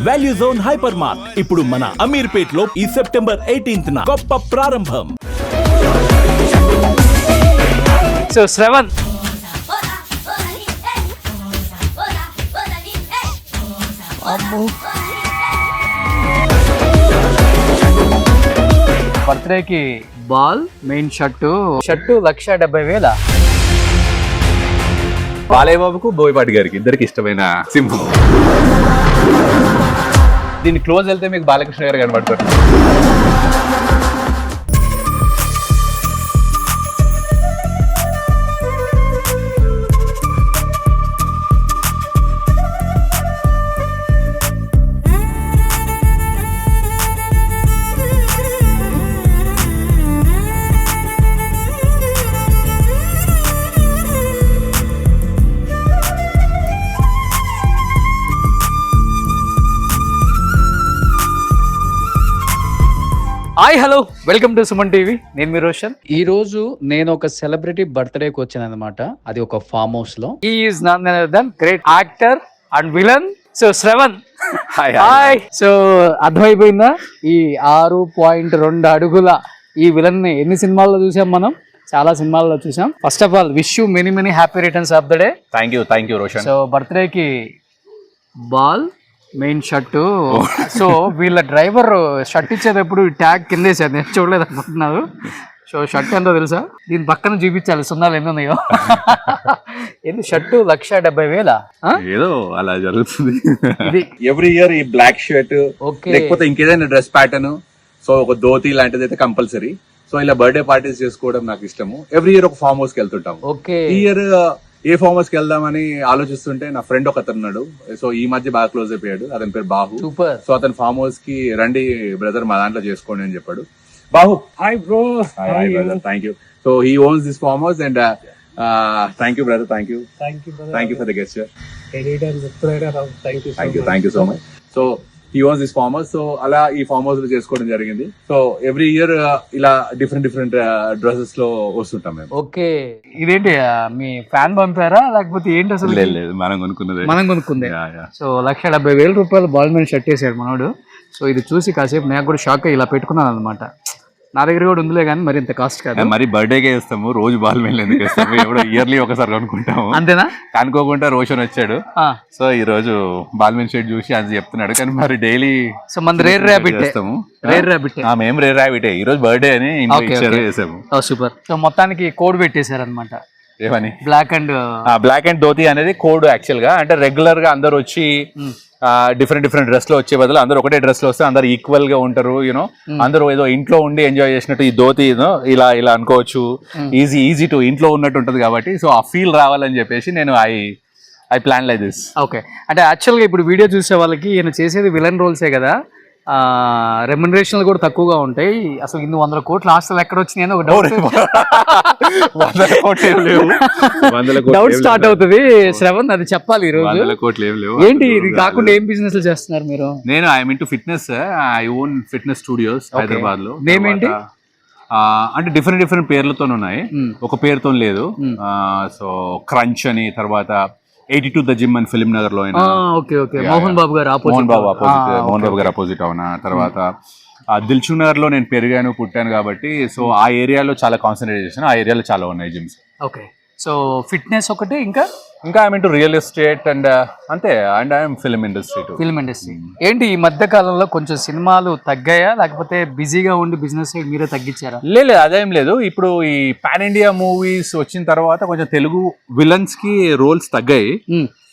Value zone hyper mart ఇప్పుడు మన అమీర్పేట్ లో ఈ సెప్టెంబర్ 18న గొప్ప ప్రారంభం. సో శ్రవణ్, బర్త్డేకి బాల్, మెయిన్ షర్టు 1,70,000. బాలయ్య బాబుకు బోయపాటి గారికి ఇద్దరికి ఇష్టమైన సింహం. దీన్ని క్లోజ్ వెళ్తే మీకు బాలకృష్ణ గారు కనబడతారు. Hi hello, welcome to Suman TV. నేను మీ రోషన్. ఈ రోజు నేను ఒక సెలబ్రిటీ బర్త్డేకి వచ్చాను అనమాట. అది ఒక ఫామ్ హౌస్ లో. He is none other than great actor and villain. So Shravan, hi. So అర్థమైపోయిందా? ఈ 6.2 అడుగుల ఈ విలన్ ని ఎన్ని సినిమాల్లో చూసాం మనం? చాలా సినిమాల్లో చూసాం. First of all wish you many many happy returns of the day. Thank you Roshan. So బర్త్డేకి బాల్, మెయిన్ షర్టు. సో వీళ్ళ డ్రైవర్ షర్ట్ ఇచ్చేటప్పుడు ట్యాగ్ కింద వేసారు, నేను చూడలేదు అనుకుంటున్నారు. సో షర్ట్ ఎంతో తెలుసా? దీని పక్కన చూపించాలి సున్నాలు ఎన్ని ఉన్నాయో. ఎన్ని షర్టు 1,70,000. ఏదో అలా జరుగుతుంది. ఇది ఎవ్రీ ఇయర్ ఈ బ్లాక్ షర్ట్, లేకపోతే ఇంకేదైనా డ్రెస్ ప్యాటర్న్, సో ఒక ధోతి లాంటిది అయితే కంపల్సరీ. సో ఇలా బర్త్డే పార్టీస్ చేసుకోవడం నాకు ఇష్టము. ఎవ్రీ ఇయర్ ఒక ఫామ్ హౌస్ కి వెళ్తుంటాం. ఓకే, ఈ ఇయర్ ఏ ఫామ్ హౌస్ కి వెళ్దామని ఆలోచిస్తుంటే నా ఫ్రెండ్ ఒక అతను ఉన్నాడు. సో ఈ మధ్య బాగా క్లోజ్ అయిపోయాడు. అతని పేరు బాహు. సూపర్. సో అతను ఫామ్ హౌస్ కి రండి బ్రదర్, మా దాంట్లో చేసుకోండి అని చెప్పాడు. బాహు, hi bro. Hi brother, thank you. So he ones this farm house and thank you brother, thank you for the gesture. Thank you so much. So he ones this farm house. So అలా ఈ form house లో చేసుకోవడం జరిగింది. So every year ఇలా different dresses లో వస్తుంటాం మేము. Okay, ఇదేంటి మీ fan పంపారా లేకపోతే ఏంటి అసలు? లేదు, మనం కొనుక్కుందే. సో 1,70,000 రూపాయలు బాల్ మీద షర్ట్ వేసాడు మనోడు. సో ఇది చూసి కాసేపు నాకు కూడా షాక్ అయ్యి ఇలా పెట్టుకున్నాను అనమాట. నా దగ్గర కూడా ఉందిలే కానీ మరి ఇంత కాస్ట్ కాదు. మరి బర్త్డేకే వేస్తాము, రోజు బాల్ మీద ఎందుకు వేస్తాము? ఎప్పుడో ఇయర్లీ ఒకసారి కొనుక్కుంటాము. అంతేనా? అనుకోకుండా రోషన్ వచ్చాడు. సో ఈ రోజు బాల్ మీద షర్ట్ చూసి అది చెప్తున్నాడు. కానీ మరి డైలీ సో మన రేర్ ర్యాబిట్ మేము రేర్ ర్యాబిట్ ఈ రోజు బర్త్డే అని చేసాము. సూపర్. సో మొత్తానికి కోడ్ పెట్టేశారు అనమాట. ఏమని? బ్లాక్ అండ్ ధోతి అనేది కోడ్ యాక్చువల్ గా. అంటే రెగ్యులర్ గా అందరు వచ్చి డిఫరెంట్ డ్రెస్ లో వచ్చే బదులు అందరూ ఒకటే డ్రెస్ లో వస్తే అందరు ఈక్వల్ గా ఉంటారు. యూనో అందరూ ఏదో ఇంట్లో ఉండి ఎంజాయ్ చేసినట్టు ఈ ధోతి ఇలా అనుకోవచ్చు. ఈజీ టు ఇంట్లో ఉన్నట్టు ఉంటది కాబట్టి సో ఆ ఫీల్ రావాలని చెప్పేసి నేను I plan like this. Okay, అంటే యాక్చువల్ గా ఇప్పుడు వీడియో చూసే వాళ్ళకి ఈయన చేసేది విలన్ రోల్సే కదా, రెమ్యునరేషన్లు కూడా తక్కువగా ఉంటాయి. అసలు ఇన్ని 100 కోట్లు ఆస్తులు ఎక్కడ వచ్చినాయని ఒక డౌట్ స్టార్ట్ అవుతుంది. శ్రవణ్, అది చెప్పాలి ఈ రోజు. ఏంటి ఇది కాకుండా ఏం బిజినెస్ చేస్తున్నారు మీరు? నేను I'm into fitness. I own fitness studios Hyderabad లో. నేమ్ ఏంటి? అంటే డిఫరెంట్ పేర్లతో ఉన్నాయి, ఒక పేరుతో లేదు. సో క్రంచ్ అని, తర్వాత 82 ద జిమ్ అని ఫిలిం నగర్ లో మోహన్ బాబు గారు అపోజిట్ అవునా. తర్వాత దిల్సుఖ్ నగర్ లో నేను పెరిగాను, పుట్టాను కాబట్టి సో ఆ ఏరియాలో చాలా కాన్సన్ట్రేట్ చేశాను. ఆ ఏరియాలో చాలా ఉన్నాయి జిమ్స్. ఓకే, సో ఫిట్నెస్ ఒకటి, ఇంకా I'm into real estate and అంతే. And I'm film industry. ఏంటి ఈ మధ్య కాలంలో కొంచెం సినిమాలు తగ్గాయా లేకపోతే బిజీగా ఉండి బిజినెస్ మీరే తగ్గించారా? లేదు, అదేం లేదు. ఇప్పుడు ఈ పాన్ ఇండియా మూవీస్ వచ్చిన తర్వాత కొంచెం తెలుగు విలన్స్ కి రోల్స్ తగ్గాయి.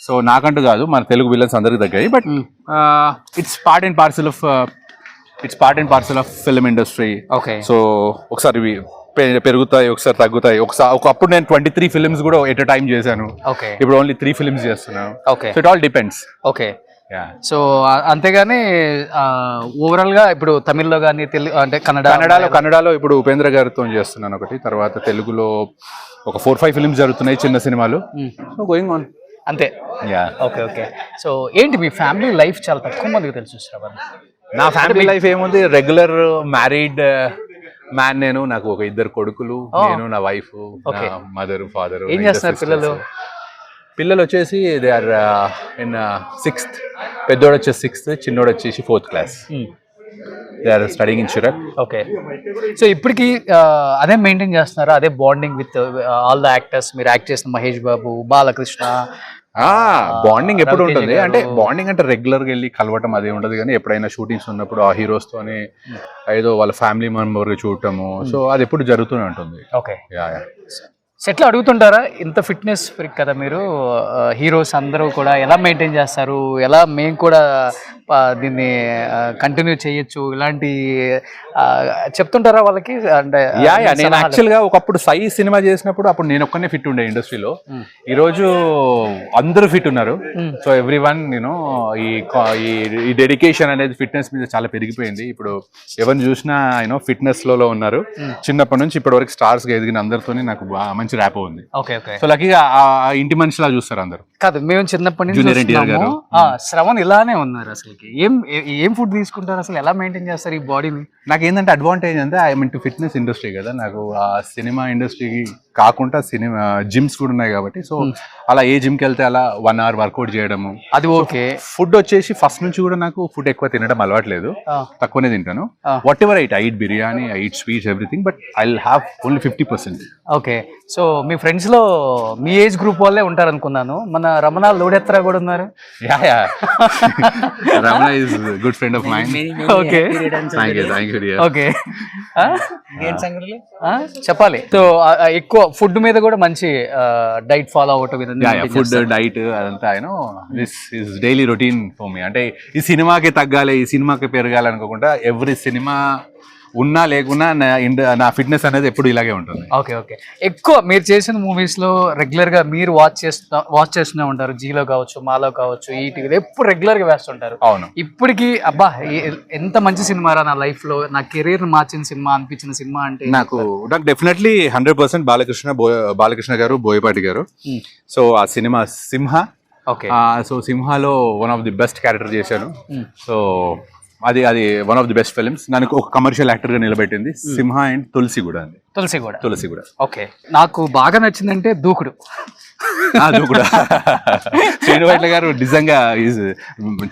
సో నాకంటూ కాదు, మన తెలుగు విలన్స్ అందరికి తగ్గాయి. But it's part and parcel of film industry. Okay, so ఒకసారి పెరుగుతాయి, ఒకసారి తగ్గుతాయి. ఒకప్పుడు నేను 23 ఫిల్మ్స్ కూడా ఎట్ టైం చేశాను. ఇప్పుడు ఓన్లీ 3 ఫిల్మ్స్ చేస్తున్నాను. So it all depends. Okay, so అంతేగాని ఓవరాల్ గా ఇప్పుడు తమిళ్లో కానీ అంటే కన్నడలో ఇప్పుడు ఉపేంద్ర గారితో చేస్తున్నాను ఒకటి. తర్వాత తెలుగులో ఒక 4-5 ఫిల్మ్స్ జరుగుతున్నాయి, చిన్న సినిమాలు. గోయింగ్ ఆన్ అంతే. ఓకే. సో ఏంటి మీ ఫ్యామిలీ లైఫ్ చాలా తక్కువ మందికి తెలుసు శ్రవణ్. నా ఫ్యామిలీ లైఫ్ ఏముంది, రెగ్యులర్ మ్యారీడ్ మ్యాన్. నాకు ఒక 2 కొడుకులు, నేను నా వైఫ్, మదర్, ఫాదర్. ఏం చేస్తారు పిల్లలు? పిల్లలు వచ్చేసి దే ఆర్ ఇన్ 6th పెద్దోడు వచ్చేసి 6th, చిన్నోడు వచ్చేసి 4th class. They are studying in షిరక్. ఓకే. సో ఇప్పటికి అదే మెయింటైన్ చేస్తున్నారా, అదే bonding with all the actors? మీరు యాక్ట్ చేసిన మహేష్ బాబు, బాలకృష్ణ, బాండింగ్ ఎప్పుడు రవితేజ ఉంటుంది గారు. అంటే బాండింగ్ అంటే రెగ్యులర్ గా వెళ్ళి కలవటం అదే ఉండదు, కానీ ఎప్పుడైనా షూటింగ్స్ ఉన్నప్పుడు ఆ హీరోస్ తోనే ఏదో వాళ్ళ ఫ్యామిలీ మెంబర్ చూడటము, సో అది ఎప్పుడు జరుగుతూనే ఉంటుంది. ఓకే. యా. సెట్లో అడుగుతుంటారా, ఇంత ఫిట్నెస్ ఫ్రీక్ కదా మీరు, హీరోస్ అందరూ కూడా ఎలా మెయింటైన్ చేస్తారు, ఎలా మేము కూడా దీన్ని కంటిన్యూ చేయొచ్చు, ఇలాంటి చెప్తుంటారా వాళ్ళకి? అంటే నేను యాక్చువల్ గా ఒకప్పుడు సై సినిమా చేసినప్పుడు అప్పుడు నేను ఒక్కనే ఫిట్ ఉండే ఇండస్ట్రీలో. ఈ రోజు అందరూ ఫిట్ ఉన్నారు. సో ఎవ్రీ వన్ ఈ డెడికేషన్ అనేది ఫిట్నెస్ మీద చాలా పెరిగిపోయింది. ఇప్పుడు ఎవరిని చూసినా ఫిట్నెస్ లో ఉన్నారు. చిన్నప్పటి నుంచి ఇప్పటి వరకు స్టార్స్ గా ఎదిగిన అందరితోనే నాకు మంచి ర్యాప్ ఉంది. సో లక్కీగా ఇంటి మనిషిలా చూస్తారు అందరు. కాదు, మేము చిన్నప్పటి నుంచి జూనియర్ ఎన్టీఆర్ గారు. శ్రవణ్ ఇలానే ఉన్నారు. అసలు ఏం ఫుడ్ తీసుకుంటారు, అసలు ఎలా మెయింటైన్ చేస్తారు ఈ బాడీని? నాకు ఏంటంటే అడ్వాంటేజ్ అంటే I mean to fitness industry కదా, నాకు ఆ సినిమా ఇండస్ట్రీ కాకుండా సినిమా జిమ్స్ కూడా ఉన్నాయి కాబట్టి, సో అలా ఏ జిమ్కి వెళ్తే అలా 1 hour వర్కౌట్ చేయడము అది ఓకే. ఫుడ్ వచ్చేసి ఫస్ట్ నుంచి కూడా నాకు ఫుడ్ ఎక్కువ తినడం అలవాట్లేదు, తక్కువనే తింటాను. What ever I eat biryani, I eat sweets, everything, but I will have only 50%. Okay. So me friends లో మీ ఏజ్ గ్రూప్ వాళ్ళే ఉంటారు అనుకున్నాను. మన రమణ లోడెత్రా కూడా ఉన్నారు. Yeah Ramana is good friend of mind. Okay, thank you dear. Okay. చెప్పాలి. సో ఎక్కువ food మీద కూడా మంచి డైట్ ఫాలో అవటం, ఫుడ్ డైట్ అదంతా this is daily routine for me. అంటే ఈ సినిమాకి తగ్గాలి, ఈ సినిమాకి పెరగాలి అనుకోకుండా ఎవ్రీ సినిమా ఉన్నా లేకున్నా నా ఫిట్నెస్ అనేది ఎప్పుడు ఇలాగే ఉంటుంది. ఓకే. ఓకే. ఎక్కువ మీరు చేసిన మూవీస్ లో రెగ్యులర్ గా మీరు వాచ్ చేస్తూనే ఉంటారు. జీలో కావచ్చు, మాలో కావచ్చు, ఈటీవీలో ఎప్పుడు రెగ్యులర్ గా వేస్తుంటారు. అవును. ఇప్పటికి అబ్బా ఎంత మంచి సినిమా రా, నా లైఫ్ లో నా కెరీర్ మార్చిన సినిమా అనిపించిన సినిమా అంటే నాకు డెఫినెట్లీ 100% బాలకృష్ణ గారు, బోయపాటి గారు. సో ఆ సినిమా సింహ. ఓకే. సో సింహాలో one of the best character చేశాను. సో అది one of the best films. నాకు ఒక కమర్షియల్ యాక్టర్ గా నిలబెట్టింది సింహ అండ్ తులసి కూడా. ఓకే. నాకు బాగా నచ్చిందంటే దూకుడు. శ్రీనివాట్ల గారు నిజంగా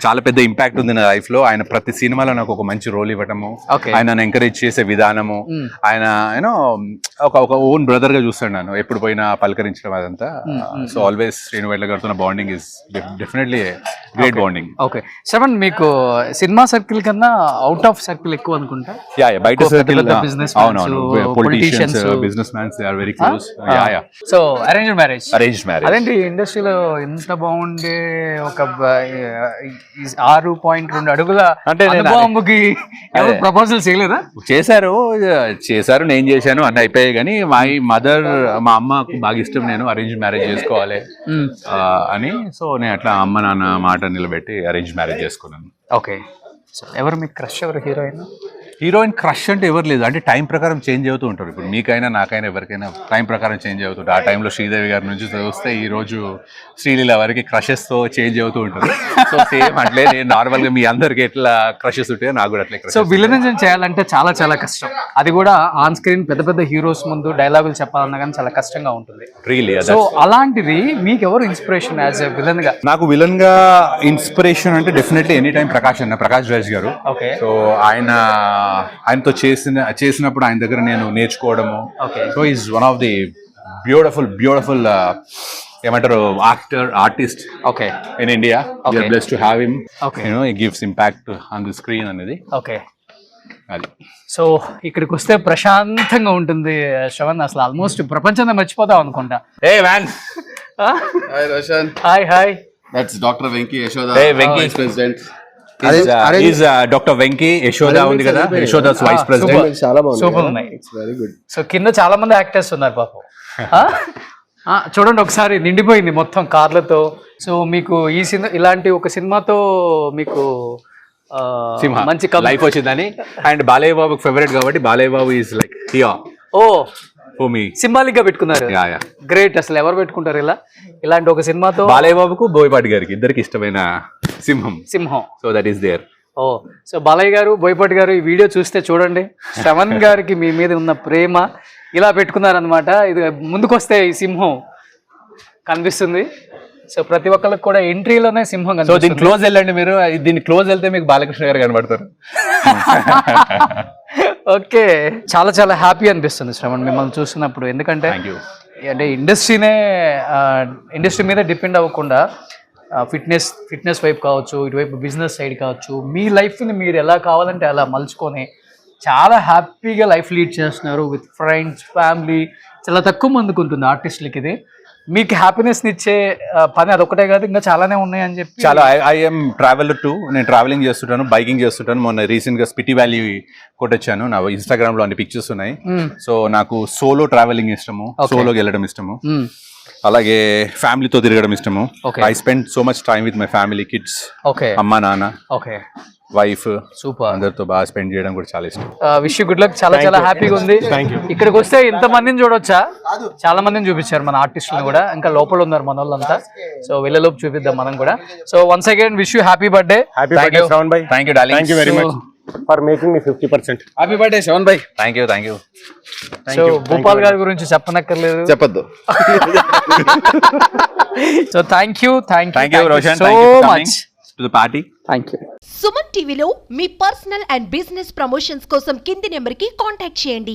చాలా పెద్ద ఇంపాక్ట్ ఉంది నా లైఫ్ లో. ఆయన ప్రతి సినిమాలో నాకు ఒక మంచి రోల్ ఇవ్వటము, ఆయన ఎంకరేజ్ చేసే విధానము, ఆయన ఒక ఓన్ బ్రదర్ గా చూస్తాను నేను ఎప్పుడు పోయినా పలకరించడం అదంతా. సో ఆల్వేస్ శ్రీనివాట్ల గారితో bonding is definitely great bonding. Okay. Shravan, మీకు సినిమా సర్కిల్ కన్నా అవుట్ ఆఫ్ సర్కిల్ ఎక్కువ అనుకుంటా. బయట సర్కిల్ అవునవును, politicians, business mans, they are very close. So arranged marriage. అదేంటి ఇండస్ట్రీలో ఎంత బాగుండే ఒక 6.2 అడుగుల అంటే బాంబుకి ప్రపోజల్ చేయలేదా? చేశారు, నేను చేశాను, అన్నీ అయిపోయాయి. కానీ మా అమ్మకు బాగా ఇష్టం నేను అరేంజ్ మ్యారేజ్ చేసుకోవాలి అని. సో నేను అట్లా అమ్మ నాన్న మాట నిలబెట్టి అరేంజ్ మ్యారేజ్ చేసుకున్నాను. ఓకే. సో ఎవరు మీకు క్రష్, ఎవరు హీరోయిన్ క్రష్ అంటే ఎవరు లేదు. అంటే టైం ప్రకారం చేంజ్ అవుతూ ఉంటారు. ఇప్పుడు మీకైనా నాకైనా ఎవరికైనా టైం ప్రకారం చేంజ్ అవుతుంటారు. ఆ టైంలో శ్రీదేవి గారి నుంచి చూస్తే ఈ రోజు శ్రీలీల వారికి క్రషెస్ తో చేంజ్ అవుతూ ఉంటారు. సో సేమ్ అట్లే నేను నార్మల్ గా మీ అందరికి ఎట్లా క్రషెస్ ఉంటాయో నాకు కూడా అట్లే. సో విలనిజం చేయాలంటే చాలా చాలా కష్టం. అది కూడా ఆన్ స్క్రీన్ పెద్ద పెద్ద హీరోస్ ముందు డైలాగులు చెప్పాలన్నా కానీ చాలా కష్టంగా ఉంటుంది. రియల్లీ. సో అలాంటిది మీకు ఎవరు ఇన్స్పిరేషన్ యాజ్ ఎ విలన్ గా? నాకు విలన్ గా ఇన్స్పిరేషన్ అంటే definitely any time Prakash Raj garu. Okay. So ఆయనతో చేసినప్పుడు ఆయన దగ్గర నేను నేర్చుకోవడము. So is one of the beautiful ఏమంటారు artist in India. We are blessed to have him. He gives impact on the screen అనేది. ఓకే. అది సో ఇక్కడికి వస్తే ప్రశాంతంగా ఉంటుంది శ్రవణ్. అసలు ఆల్మోస్ట్ ప్రపంచాన్ని మర్చిపోతాం అనుకుంటా. Hey man. Hi Roshan. Hi. That's Dr. Venki Yashoda. Hey Venki. Vice President. He's doctor Venky. Yashoda ఉంది కదా, యశోదాస్ వైస్ ప్రెసిడెంట్. చాలా బాగుంది. సూపర్ ఉన్నాయి. It's very good. సో కింద చాలా మంది యాక్టర్స్ ఉన్నారు పాపం. చూడండి ఒకసారి నిండిపోయింది మొత్తం కార్లతో. సో మీకు ఈ ఇలాంటి ఒక సినిమాతో మీకు మంచి లైఫ్ వచ్చిందని. అండ్ బాలయ్య బాబు ఫేవరెట్ కాబట్టి బాలయ్య బాబు ఈజ్ లైక్ హియా. ఓ ఫర్ మీ సింబాలిక్ గా పెట్టుకున్నారు. గ్రేట్. అసలు ఎవరు పెట్టుకుంటారు ఇలాంటి ఒక సినిమాతో? బాలయ్య బాబుకు బోయపాటి గారికి ఇద్దరికి ఇష్టమైన సింహం. So that is there. So Balayya garu, Boyapati గారు ఈ వీడియో చూస్తే చూడండి, శ్రవణ్ గారికి మీ మీద ఉన్న ప్రేమ ఇలా పెట్టుకున్నారనమాట. ఇది ముందుకొస్తే ఈ సింహం కనిపిస్తుంది. సో ప్రతి ఒక్కరికి కూడా ఎంట్రీలోనే సింహం సో కనిపిస్తుంది. దీని క్లోజ్ వెళ్ళండి మీరు, దీన్ని క్లోజ్ వెళ్తే మీకు బాలకృష్ణ గారు కనబడతారు. ఓకే, చాలా చాలా హ్యాపీ అనిపిస్తుంది శ్రవణ్ మిమ్మల్ని చూసినప్పుడు. ఎందుకంటే థ్యాంక్ యూ. అంటే ఇండస్ట్రీ మీద డిపెండ్ అవ్వకుండా ఫిట్నెస్ వైపు కావచ్చు, ఇటువైపు బిజినెస్ సైడ్ కావచ్చు, మీ లైఫ్ని మీరు ఎలా కావాలంటే అలా మలుచుకొని చాలా హ్యాపీగా లైఫ్ లీడ్ చేస్తున్నారు విత్ ఫ్రెండ్స్, ఫ్యామిలీ. చాలా తక్కువ మందికి ఉంటుంది ఆర్టిస్టులకి ఇది. మీకు హ్యాపీనెస్ని ఇచ్చే పని అదొకటే కాదు, ఇంకా చాలానే ఉన్నాయని చెప్పి. చాలా ఐఎమ్ ట్రావెలర్ టు, నేను ట్రావెలింగ్ చేస్తుంటాను, బైకింగ్ చేస్తుంటాను. మొన్న రీసెంట్ గా స్పిటి వ్యాలీ కొట్టొచ్చాను. నా ఇన్స్టాగ్రామ్ లో అన్ని పిక్చర్స్ ఉన్నాయి. సో నాకు సోలో ట్రావెలింగ్ ఇష్టము, సోలోకి వెళ్ళడం ఇష్టము, అలాగే ఫ్యామిలీతో తిరగడం ఇష్టము. I spend so much time with my family, kids, okay, అమ్మ నాన్న, ఓకే, వైఫ్, సూపర్. అందరితో బాగా స్పెండ్ చేయడం కూడా చాలా ఇష్టం. Wish good luck. చాలా చాలా హ్యాపీగా ఉంది. ఇక్కడికి వస్తే ఇంత మందిని చూడొచ్చా? చాలా మందిని చూపించారు మన ఆర్టిస్టులను కూడా, ఇంకా లోపల ఉన్నారు మన వాళ్ళంతా. సో వెళ్ళలోపు చూపిద్దాం మనం కూడా. So once again wish you happy birthday. Thank you darling. Thank you very much for making me 50%. Happy birthday Shravan bhai. Thank you. So Bhupal garu గురించి చెప్పనక్కర్లేదు. చెప్పొద్దు. So thank you Roshan, so much to the party. Thank you. Suman టీవీలో మీ personal and business promotions కోసం కింది నెంబర్కి contact చేయండి.